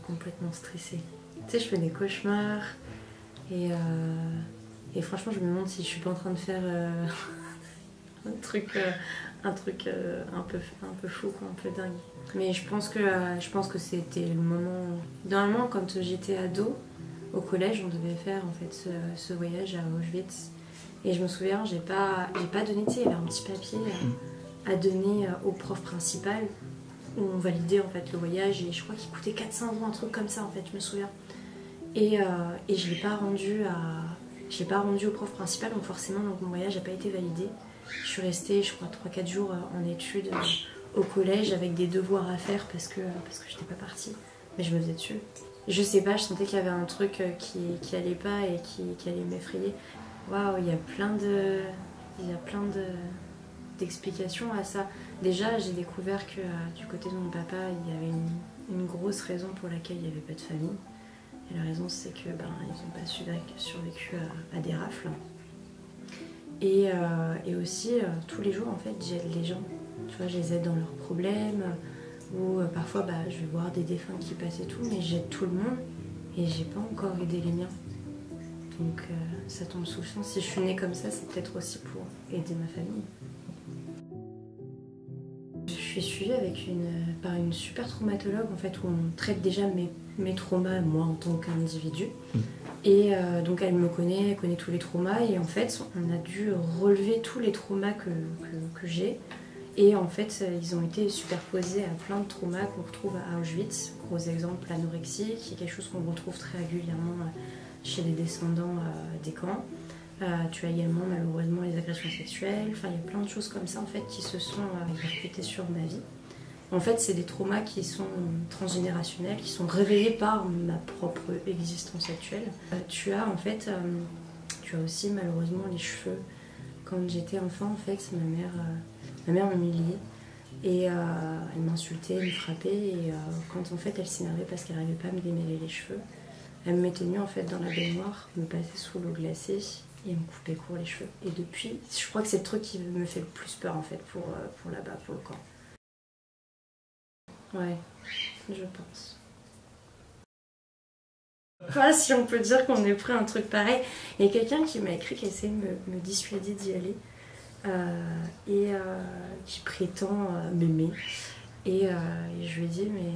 complètement stressée. Tu sais, je fais des cauchemars et franchement, je me demande si je suis pas en train de faire un truc un peu fou, quoi, un peu dingue. Mais je pense que c'était le moment. Normalement, quand j'étais ado, au collège, on devait faire en fait ce voyage à Auschwitz. Et je me souviens, j'ai pas donné, tu sais, il y avait un petit papier à donner au prof principal où on validait en fait le voyage et je crois qu'il coûtait 400 €, un truc comme ça en fait, je me souviens. Et je l'ai pas rendu au prof principal, donc forcément donc mon voyage n'a pas été validé. Je suis restée, je crois, 3-4 jours en études au collège avec des devoirs à faire parce que j'étais pas partie. Mais je me faisais dessus. Je sais pas, je sentais qu'il y avait un truc qui allait pas et qui allait m'effrayer. Waouh, il y a plein d'explications à ça. Déjà, j'ai découvert que du côté de mon papa, il y avait une grosse raison pour laquelle il n'y avait pas de famille. Et la raison, c'est que ils n'ont pas survécu à des rafles. Et aussi, tous les jours, en fait, j'aide les gens. Tu vois, je les aide dans leurs problèmes. Ou parfois, je vais voir des défunts qui passent et tout, mais j'aide tout le monde. Et j'ai pas encore aidé les miens. Donc ça tombe sous le sens. Si je suis née comme ça, c'est peut-être aussi pour aider ma famille. Je suis suivie par une super traumatologue en fait, où on traite déjà mes traumas, moi en tant qu'individu. Et donc elle me connaît, elle connaît tous les traumas et en fait on a dû relever tous les traumas que j'ai. Et en fait ils ont été superposés à plein de traumas qu'on retrouve à Auschwitz. Gros exemple, l'anorexie, qui est quelque chose qu'on retrouve très régulièrement chez les descendants des camps. Tu as également malheureusement les agressions sexuelles, enfin il y a plein de choses comme ça en fait qui se sont répétées sur ma vie. En fait c'est des traumas qui sont transgénérationnels, qui sont réveillés par ma propre existence actuelle. Tu as aussi malheureusement les cheveux. Quand j'étais enfant en fait ma mère m'humiliait et elle m'insultait, elle me frappait et quand en fait elle s'énervait parce qu'elle n'arrivait pas à me démêler les cheveux, elle me mettait nue en fait dans la baignoire, me passait sous l'eau glacée et elle me coupait court les cheveux. Et depuis, je crois que c'est le truc qui me fait le plus peur en fait pour là-bas, pour le camp. Ouais, je pense. Enfin, si on peut dire qu'on est pris un truc pareil. Il y a quelqu'un qui m'a écrit qui essayait de me dissuader d'y aller qui prétend m'aimer. Et je lui ai dit, mais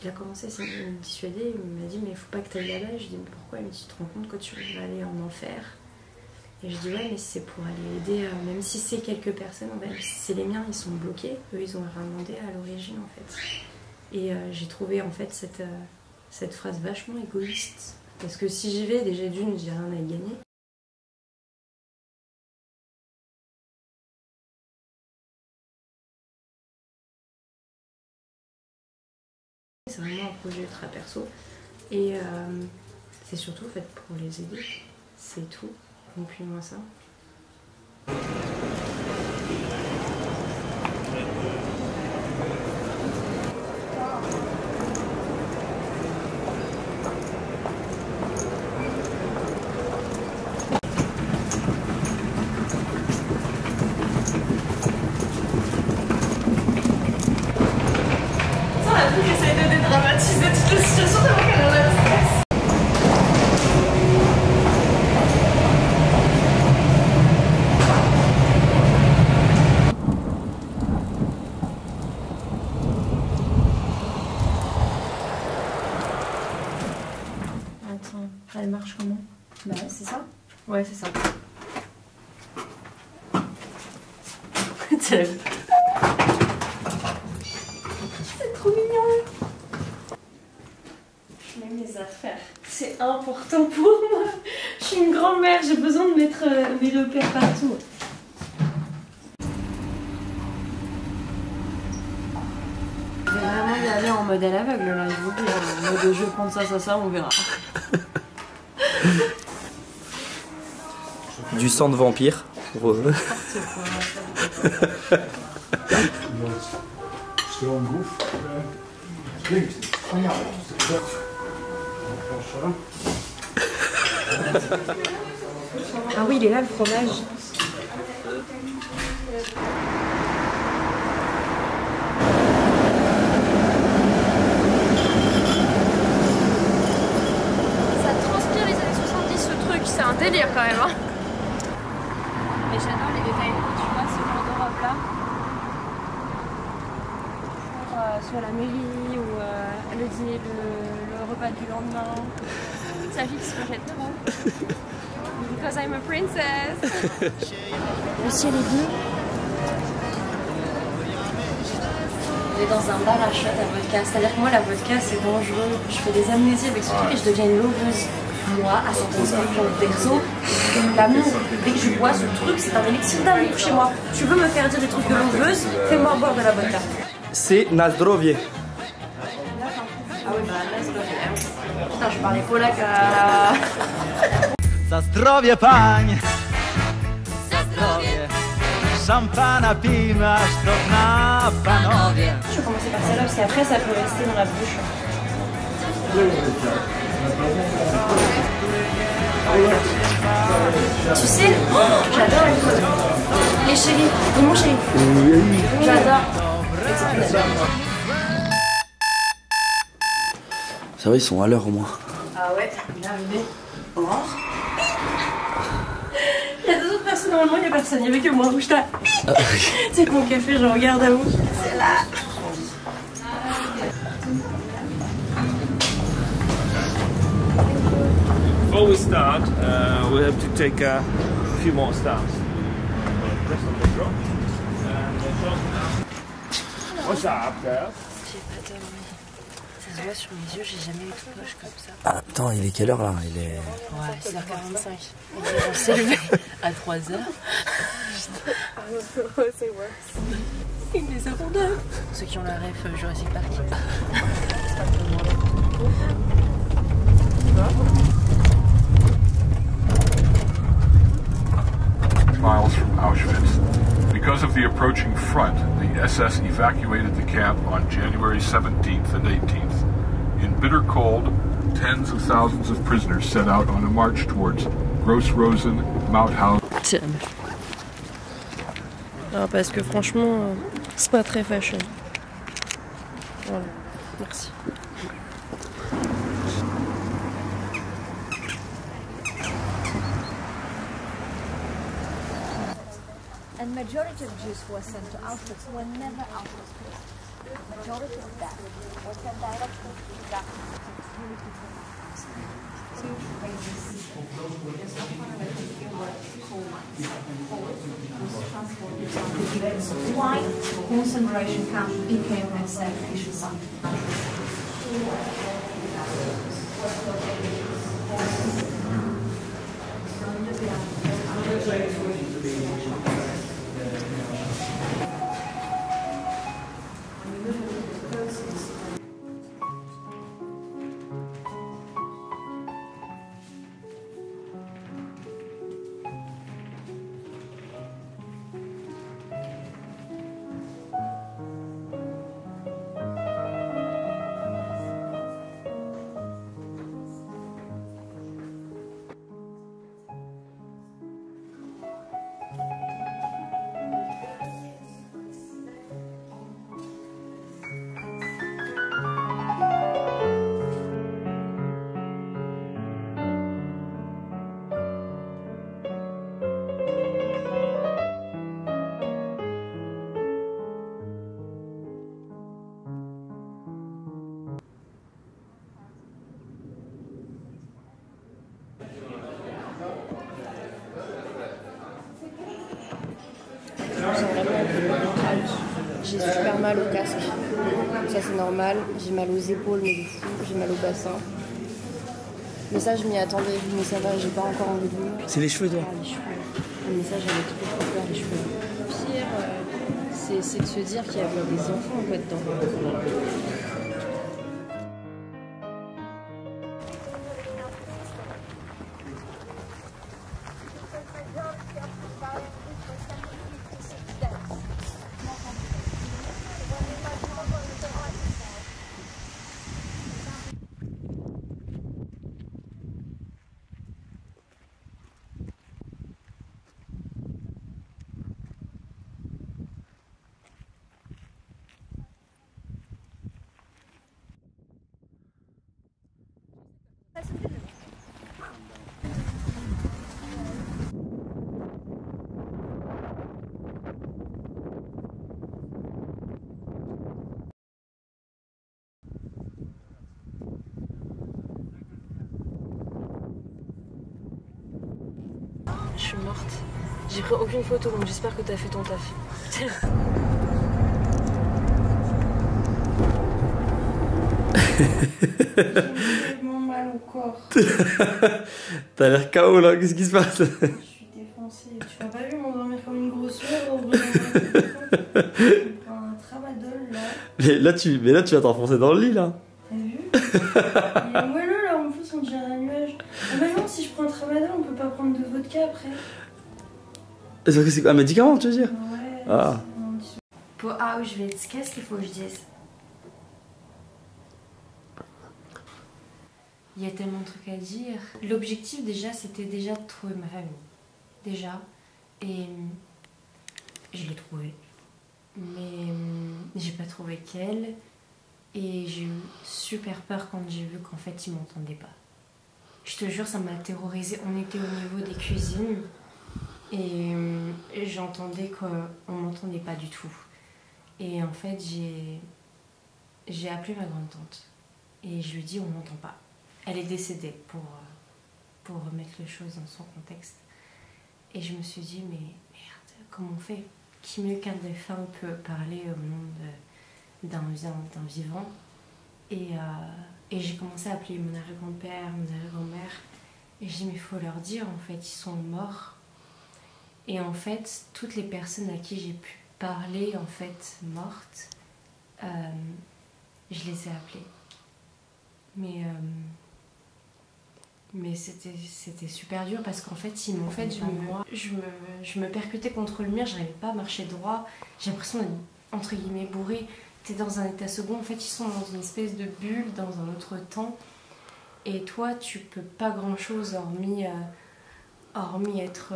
il a commencé à me dissuader. Il m'a dit, mais il faut pas que tu ailles là-bas. Je lui ai dit, mais pourquoi? Il m'a dit, tu te rends compte que tu vas aller en enfer? Et je dis, ouais, mais c'est pour aller aider, même si c'est quelques personnes, c'est les miens, ils sont bloqués. Eux, ils ont rien demandé à l'origine, en fait. Et j'ai trouvé, en fait, cette phrase vachement égoïste. Parce que si j'y vais, déjà d'une, j'ai rien à y gagner. C'est vraiment un projet ultra perso. Et c'est surtout, en fait, pour les aider. C'est tout. Donc, puis moi, ça. Elle marche comment? Bah c'est ça. Ouais, c'est ça. C'est trop mignon. Je mets mes affaires. C'est important pour moi. Je suis une grand-mère, j'ai besoin de mettre mes repères partout. Je vais vraiment y aller en mode à l'aveugle là, je vous dis. En mode je vais prendre ça, on verra. Du sang de vampire pour eux. Ah oui, il est là le fromage. délire quand même, hein. Mais j'adore les détails, tu vois, ce genre de robe là. Soit la mairie ou le dîner, le repas du lendemain. Ça vie qui se projette trop. Because I'm a princess. Le ciel est bleu. On est dans un bar à shot à vodka. C'est-à-dire que moi, la vodka, c'est dangereux. Je fais des amnésies avec ce truc et je deviens une loveuse. Moi, à certaines époques perso, l'amour, dès que je bois ce truc, c'est un élixir d'amour chez moi. Tu veux me faire dire des trucs de loveuse, fais-moi boire de la vodka. C'est na zdrowie. Ah oui, bah là, c'est pas. Putain, je parlais polac à... Za zdrowie pań, za zdrowie, szampana pijmy aż do dna, panowie. Je vais commencer par celle-là parce qu'après ça peut rester dans la bouche. Tu sais, j'adore les chéris, et mon chéri. J'adore. Ça va, ils sont à l'heure au moins. Ah ouais, il est arrivé. Oh. Il y a 2 autres personnes, normalement il n'y a personne, il n'y avait que moi, bouge-toi. C'est que mon café, je regarde à vous. C'est là. Before we start, we have to take a few more steps. What's up, girl? J'ai pas dormi. Ça se voit sur mes yeux, j'ai jamais eu de poche comme ça. Ah, attends, il est quelle heure là? Il est... Ouais, 6h45. On s'est levé à 3h. C'est worse. Il les abandonne. Ceux qui ont la ref Jurassic Park. Miles from Auschwitz. Because of the approaching front, the SS evacuated the camp on January 17th and 18th. In bitter cold, tens of thousands of prisoners set out on a march towards Gross-Rosen, Mauthausen. Tiens. Alors parce que franchement, c'est pas très fashion. Voilà, merci. And majority of Jews who were sent to Auschwitz were never Auschwitz prisoners. Majority of them were sent directly to that. Why concentration camp became an extermination site. J'ai super mal au casque. Ça c'est normal. J'ai mal aux épaules, mais de fou. J'ai mal au bassin. Mais ça je m'y attendais. Mais ça va, j'ai pas encore envie de vomir. C'est les cheveux, toi? Ah, les cheveux. Mais ça j'avais trop peur, les cheveux. Le pire, c'est de se dire qu'il y avait des enfants en fait dedans. suis morte. J'ai pris aucune photo, donc j'espère que t'as fait ton taf. J'ai tellement mal au corps. T'as l'air KO là, qu'est-ce qui se passe? Je suis défoncée. Tu m'as pas vu m'endormir comme une grosse merde en vrai. Je prends un tramadol là. Mais là tu vas t'enfoncer dans le lit là. T'as vu? Il est moelleux là, en plus on dirait un nuage. Ah bah non, si je prends un tramadol, on peut pas prendre de vodka après. C'est un médicament, tu veux dire? Ouais. Ah. Pour Auschwitz, qu'est-ce qu'il faut que je dise? Il y a tellement de trucs à dire. L'objectif déjà, c'était déjà de trouver ma famille. Déjà. Et je l'ai trouvée. Mais j'ai pas trouvé qu'elle. Et j'ai eu super peur quand j'ai vu qu'en fait ils m'entendaient pas. Je te jure, ça m'a terrorisée. On était au niveau des cuisines. Et j'entendais qu'on m'entendait pas du tout. Et en fait, j'ai appelé ma grande-tante. Et je lui ai dit, on m'entend pas. Elle est décédée pour remettre les choses dans son contexte. Et je me suis dit, mais merde, comment on fait? Qui mieux qu'un défunt peut parler au monde d'un vivant? Et j'ai commencé à appeler mon arrière-grand-père, mon arrière-grand-mère. Et j'ai dit, mais il faut leur dire, en fait, ils sont morts. Et en fait, toutes les personnes à qui j'ai pu parler, en fait, mortes, je les ai appelées. Mais c'était super dur parce qu'en fait, ils m'ont fait je me percutais contre le mur, j'arrivais pas à marcher droit. J'ai l'impression d'être, entre guillemets, bourrée. T'es dans un état second, en fait, ils sont dans une espèce de bulle, dans un autre temps. Et toi, tu peux pas grand-chose hormis être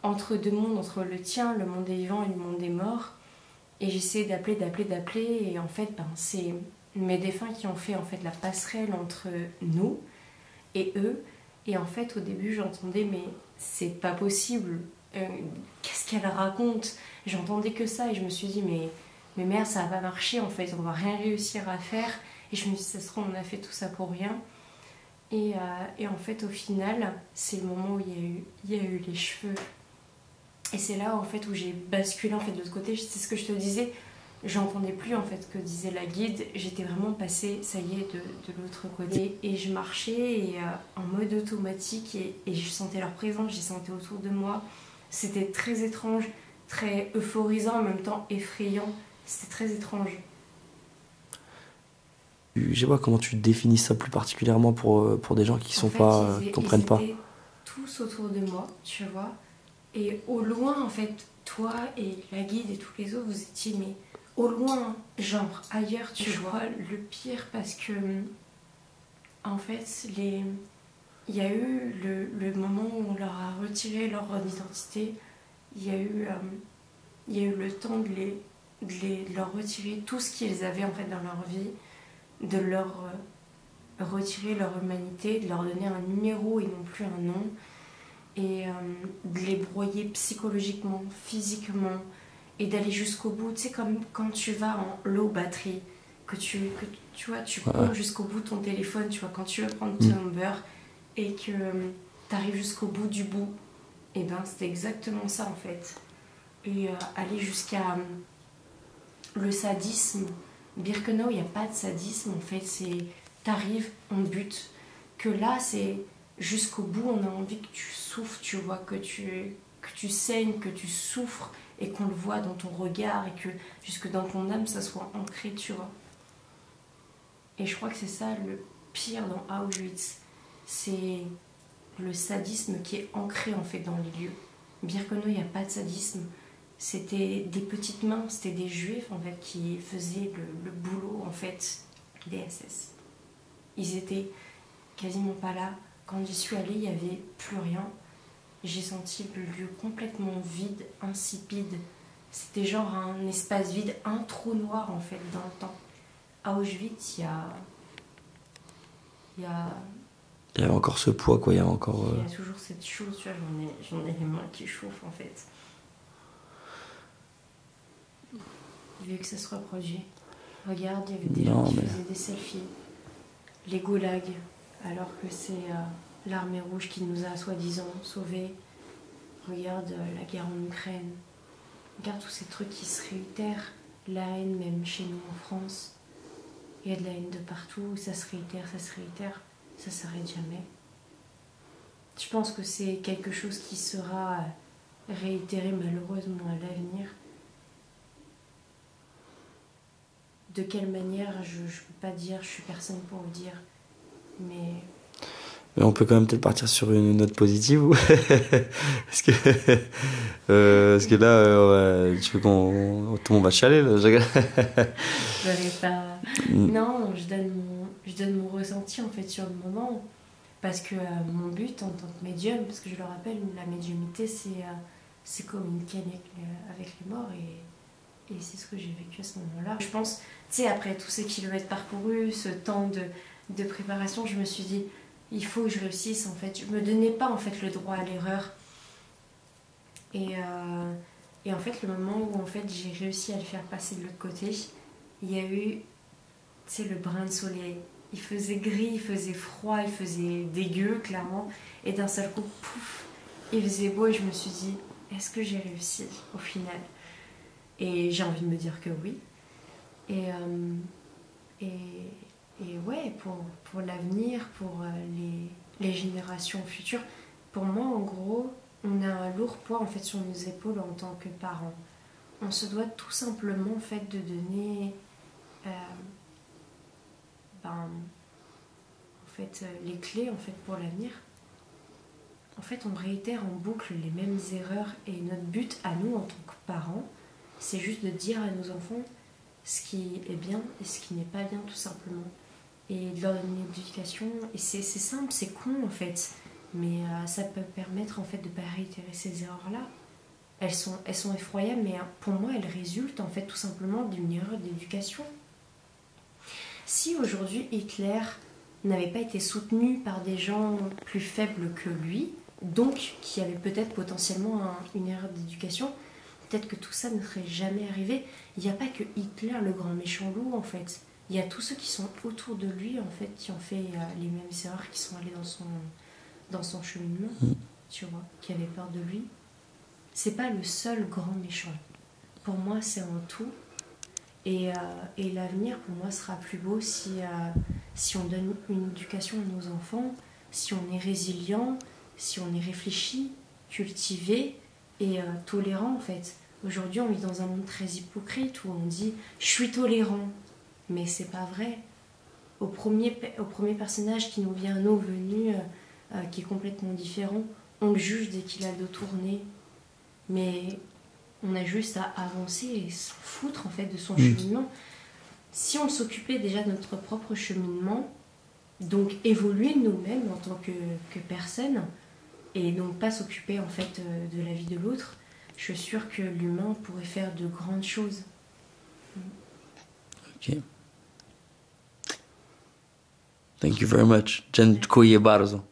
entre deux mondes, entre le tien, le monde des vivants et le monde des morts. Et j'essayais d'appeler. Et en fait, c'est mes défunts qui ont fait en fait la passerelle entre nous et eux. Et en fait, au début, j'entendais, mais c'est pas possible. Qu'est-ce qu'elle raconte? J'entendais que ça et je me suis dit, mais merde, ça va pas marcher en fait, on va rien réussir à faire. Et je me suis dit, ça se trouve, on a fait tout ça pour rien. Et en fait, au final, c'est le moment où il y a eu les cheveux. Et c'est là en fait où j'ai basculé en fait de l'autre côté. C'est ce que je te disais, j'entendais plus en fait ce que disait la guide. J'étais vraiment passée, ça y est, de l'autre côté. Et je marchais en mode automatique et je sentais leur présence, je les sentais autour de moi. C'était très étrange, très euphorisant, en même temps effrayant. C'était très étrange. Je sais pas comment tu définis ça plus particulièrement pour des gens qui sont qui comprennent pas. Ils étaient tous autour de moi, tu vois. Et au loin, en fait, toi et la guide et tous les autres, vous étiez, mais au loin, genre ailleurs, tu vois. Le pire, parce que, en fait, il y a eu le moment où on leur a retiré leur identité. Il y a eu le temps de leur retirer tout ce qu'ils avaient en fait dans leur vie, de leur retirer leur humanité, de leur donner un numéro et non plus un nom, et de les broyer psychologiquement, physiquement, et d'aller jusqu'au bout. Tu sais, comme quand tu vas en low batterie, que tu vois, tu prends jusqu'au bout ton téléphone, tu vois, quand tu veux prendre ton Uber, et que tu arrives jusqu'au bout du bout, et ben c'était exactement ça en fait. Et aller jusqu'à le sadisme. Birkenau, il n'y a pas de sadisme en fait, c'est t'arrives, on bute. Que là, c'est jusqu'au bout, on a envie que tu souffres, tu vois, que tu saignes, que tu souffres et qu'on le voit dans ton regard et que jusque dans ton âme, ça soit ancré, tu vois. Et je crois que c'est ça le pire dans Auschwitz, c'est le sadisme qui est ancré en fait dans les lieux. Birkenau, il n'y a pas de sadisme. C'était des petites mains, c'était des juifs en fait qui faisaient le boulot en fait des SS. Ils étaient quasiment pas là. Quand j'y suis allée, il n'y avait plus rien. J'ai senti le lieu complètement vide, insipide. C'était genre un espace vide, un trou noir en fait dans le temps. À Auschwitz, il y a encore ce poids quoi, il y a encore... Il y a toujours cette chose, tu vois, j'en ai les mains qui chauffent en fait. Vu que ça se reproduit. Regarde, il y avait des gens qui faisaient des selfies. Les goulags, alors que c'est l'armée rouge qui nous a soi-disant sauvés. Regarde la guerre en Ukraine. Regarde tous ces trucs qui se réitèrent. La haine, même chez nous en France. Il y a de la haine de partout. Ça se réitère, ça se réitère. Ça s'arrête jamais. Je pense que c'est quelque chose qui sera réitéré malheureusement à l'avenir. De quelle manière, je ne peux pas dire, je suis personne pour le dire. Mais on peut quand même peut-être partir sur une note positive ou parce que là, tu veux qu'on tout le monde va chialer là. Non, je donne mon ressenti en fait sur le moment parce que mon but en tant que médium, parce que je le rappelle, la médiumnité c'est communiquer avec les morts et c'est ce que j'ai vécu à ce moment-là. Je pense, tu sais, après tous ces kilomètres parcourus, ce temps de préparation, je me suis dit il faut que je réussisse en fait. Je me donnais pas en fait le droit à l'erreur. Et en fait le moment où en fait j'ai réussi à le faire passer de l'autre côté, il y a eu, tu sais, le brin de soleil. Il faisait gris, il faisait froid, il faisait dégueu clairement. Et d'un seul coup, pouf, il faisait beau et je me suis dit est-ce que j'ai réussi au final? Et j'ai envie de me dire que oui. Et ouais, pour l'avenir, pour les générations futures, pour moi, en gros, on a un lourd poids en fait sur nos épaules en tant que parents. On se doit tout simplement en fait de donner les clés en fait pour l'avenir. En fait, on réitère en boucle les mêmes erreurs et notre but à nous en tant que parents, c'est juste de dire à nos enfants ce qui est bien et ce qui n'est pas bien tout simplement. Et de leur donner une éducation. Et c'est simple, c'est con en fait. Mais ça peut permettre en fait de ne pas réitérer ces erreurs-là. Elles sont effroyables, mais pour moi, elles résultent en fait tout simplement d'une erreur d'éducation. Si aujourd'hui Hitler n'avait pas été soutenu par des gens plus faibles que lui, donc qui avaient peut-être potentiellement une erreur d'éducation, peut-être que tout ça ne serait jamais arrivé. Il n'y a pas que Hitler, le grand méchant loup en fait. Il y a tous ceux qui sont autour de lui en fait, qui ont fait les mêmes erreurs, qui sont allés dans son cheminement, tu vois, qui avaient peur de lui. C'est pas le seul grand méchant. Pour moi, c'est un tout. Et l'avenir, pour moi, sera plus beau si on donne une éducation à nos enfants, si on est résilient, si on est réfléchi, cultivé et tolérant, en fait. Aujourd'hui, on vit dans un monde très hypocrite où on dit « je suis tolérant ». Mais c'est pas vrai. Au premier personnage qui nous vient à nous venu, qui est complètement différent, on le juge dès qu'il a le dos tourné. Mais on a juste à avancer et s'en foutre en fait de son cheminement. Si on s'occupait déjà de notre propre cheminement, donc évoluer nous-mêmes en tant que personne, et donc pas s'occuper en fait de la vie de l'autre, je suis sûre que l'humain pourrait faire de grandes choses. Ok. Thank you very much. Dziękuję bardzo.